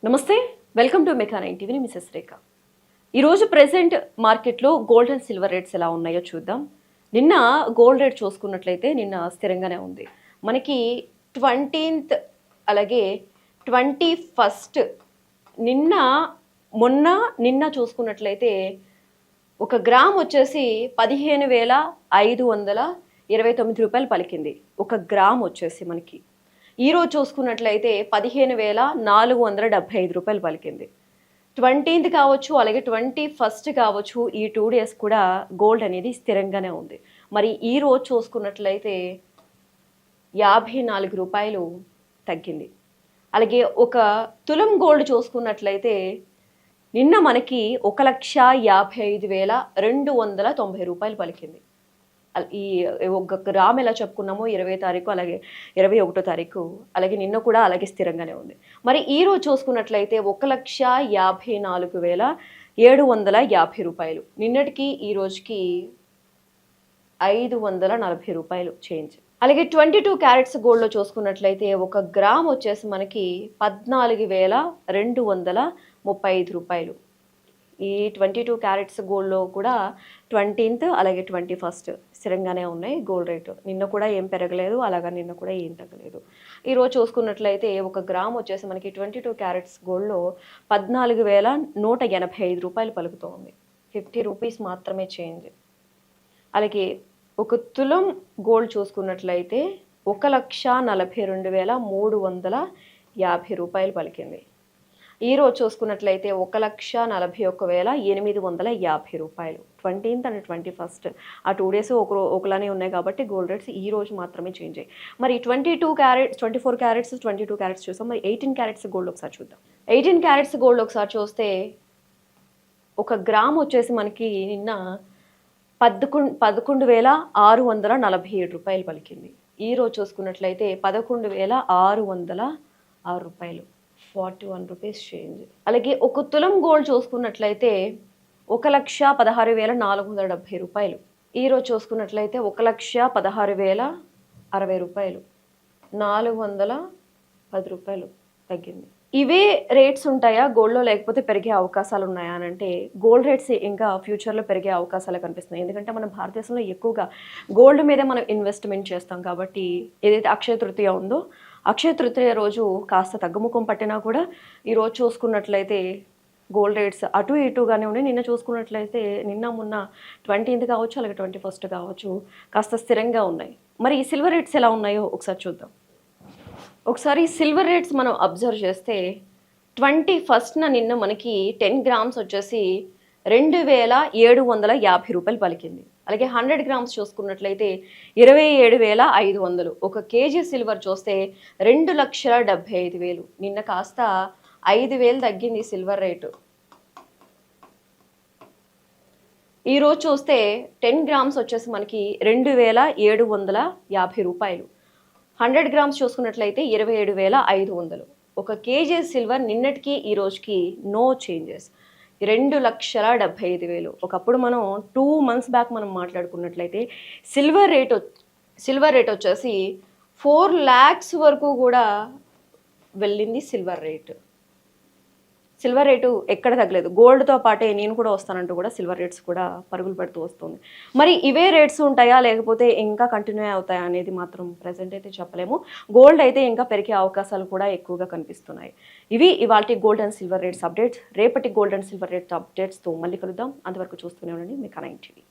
నమస్తే, welcome to మెకా 9 TV. Mrs Rekha. ఈరోజు ప్రెసెంట్ మార్కెట్లో గోల్డ్ అండ్ సిల్వర్ రేట్స్ ఎలా ఉన్నాయో చూద్దాం. నిన్న గోల్డ్ రేట్ చూసుకున్నట్లయితే నిన్న స్థిరంగానే ఉంది. మనకి 20th అలాగే 21st నిన్న చూసుకున్నట్లయితే ఒక గ్రామ్ వచ్చేసి 15,529 రూపాయలు పలికింది. ఒక గ్రామ్ వచ్చేసి మనకి ఈరోజు చూసుకున్నట్లయితే 15,475 రూపాయలు పలికింది. 20th కావచ్చు అలాగే 21st కావచ్చు, ఈ 2 days కూడా గోల్డ్ అనేది స్థిరంగానే ఉంది. మరి ఈరోజు చూసుకున్నట్లయితే 54 రూపాయలు తగ్గింది. అలాగే ఒక తులం గోల్డ్ చూసుకున్నట్లయితే నిన్న మనకి 1,55,290 రూపాయలు పలికింది. ఈ ఒక గ్రామ్ ఎలా చెప్పుకున్నామో 20వ తారీఖు అలాగే 21వ తారీఖు అలాగే నిన్న కూడా అలాగే స్థిరంగానే ఉంది. మరి ఈ రోజు చూసుకున్నట్లయితే 1,54,750 రూపాయలు, నిన్నటికి ఈ రోజుకి 540 రూపాయలు చేంజ్. అలాగే 22 క్యారెట్స్ గోల్డ్లో చూసుకున్నట్లయితే ఒక గ్రామ్ వచ్చేసి మనకి 14,235 రూపాయలు. ఈ 22 క్యారెట్స్ గోల్డ్లో కూడా 20th అలాగే 21st స్థిరంగానే ఉన్నాయి గోల్డ్ రేటు. నిన్న కూడా ఏం పెరగలేదు, అలాగా నిన్న కూడా ఏం తగ్గలేదు. ఈరోజు చూసుకున్నట్లయితే ఒక గ్రామ్ వచ్చేసి మనకి 22 క్యారెట్స్ గోల్డ్లో 14,185 రూపాయలు పలుకుతోంది. 50 రూపీస్ మాత్రమే చేంజ్. అలాగే ఒక తులం గోల్డ్ చూసుకున్నట్లయితే 1,42,350 రూపాయలు పలికింది. ఈరోజు చూసుకున్నట్లయితే 1,41,850 రూపాయలు. 20th అండ్ 21st ఆ 2 days ఒకలానే ఉన్నాయి కాబట్టి గోల్డ్ రేట్స్ ఈ రోజు మాత్రమే చేంజ్ అయ్యాయి. మరి 22 క్యారెట్స్, 24 క్యారెట్స్, 22 క్యారెట్స్ చూసాం. మరి 18 క్యారెట్స్ గోల్డ్ ఒకసారి చూద్దాం. 18 క్యారెట్స్ గోల్డ్ ఒకసారి చూస్తే ఒక గ్రామ్ వచ్చేసి మనకి నిన్న 11,647 రూపాయలు పలికింది. ఈరోజు చూసుకున్నట్లయితే 11,606 రూపాయలు, 41 రూపీస్ చేంజ్. అలాగే ఒక తులం గోల్డ్ చూసుకున్నట్లయితే 1,16,470 రూపాయలు. ఈరోజు చూసుకున్నట్లయితే 1,16,060 రూపాయలు, 410 రూపాయలు తగ్గింది. ఇవే రేట్స్ ఉంటాయా గోల్డ్లో, లేకపోతే పెరిగే అవకాశాలు ఉన్నాయా అని అంటే గోల్డ్ రేట్స్ ఇంకా ఫ్యూచర్లో పెరిగే అవకాశాలు కనిపిస్తున్నాయి. ఎందుకంటే మన భారతదేశంలో ఎక్కువగా గోల్డ్ మీదే మనం ఇన్వెస్ట్మెంట్ చేస్తాం కాబట్టి ఏదైతే అక్షయ తృతీయ ఉందో అక్షయ తృతీయ రోజు కాస్త తగ్గుముఖం పట్టినా కూడా ఈరోజు చూసుకున్నట్లయితే గోల్డ్ రేట్స్ అటు ఇటుగానే ఉన్నాయి. నిన్న చూసుకున్నట్లయితే నిన్న మొన్న 20th కావచ్చు అలాగే 21st కావచ్చు కాస్త స్థిరంగా ఉన్నాయి. మరి ఈ సిల్వర్ రేట్స్ ఎలా ఉన్నాయో ఒకసారి చూద్దాం. ఒకసారి సిల్వర్ రేట్స్ మనం అబ్జర్వ్ చేస్తే 21st నిన్న మనకి 10 grams వచ్చేసి 2,750 రూపాయలు పలికింది. అలాగే 100 grams చూసుకున్నట్లయితే 27,500. ఒక కేజీ సిల్వర్ చూస్తే 2,75,000. నిన్న కాస్త 5,000 తగ్గింది సిల్వర్ రేటు. ఈరోజు చూస్తే 10 grams వచ్చేసి మనకి 2,750 రూపాయలు. 100 grams చూసుకున్నట్లయితే 27,500. ఒక కేజీ సిల్వర్ నిన్నటికి ఈ రోజుకి నో చేంజెస్, 2,75,000. ఒకప్పుడు మనం 2 months బ్యాక్ మనం మాట్లాడుకున్నట్లయితే సిల్వర్ రేట్ వచ్చేసి 4 lakhs వరకు కూడా వెళ్ళింది సిల్వర్ రేటు ఎక్కడ తగ్గలేదు. గోల్డ్తో పాటే నేను కూడా వస్తానంటూ కూడా సిల్వర్ రేట్స్ కూడా పరుగులు పెడుతూ వస్తుంది. మరి ఇవే రేట్స్ ఉంటాయా లేకపోతే ఇంకా కంటిన్యూ అవుతాయా అనేది మాత్రం ప్రజెంట్ అయితే చెప్పలేము. గోల్డ్ అయితే ఇంకా పెరిగే అవకాశాలు కూడా ఎక్కువగా కనిపిస్తున్నాయి. ఇవి ఇవాల్టి gold and silver rates updates. రేపటి గోల్డ్ అండ్ సిల్వర్ రేట్స్ అప్డేట్స్తో మళ్ళీ కలుద్దాం. అంతవరకు చూస్తూనే ఉండండి మెకా 9 టీవీ.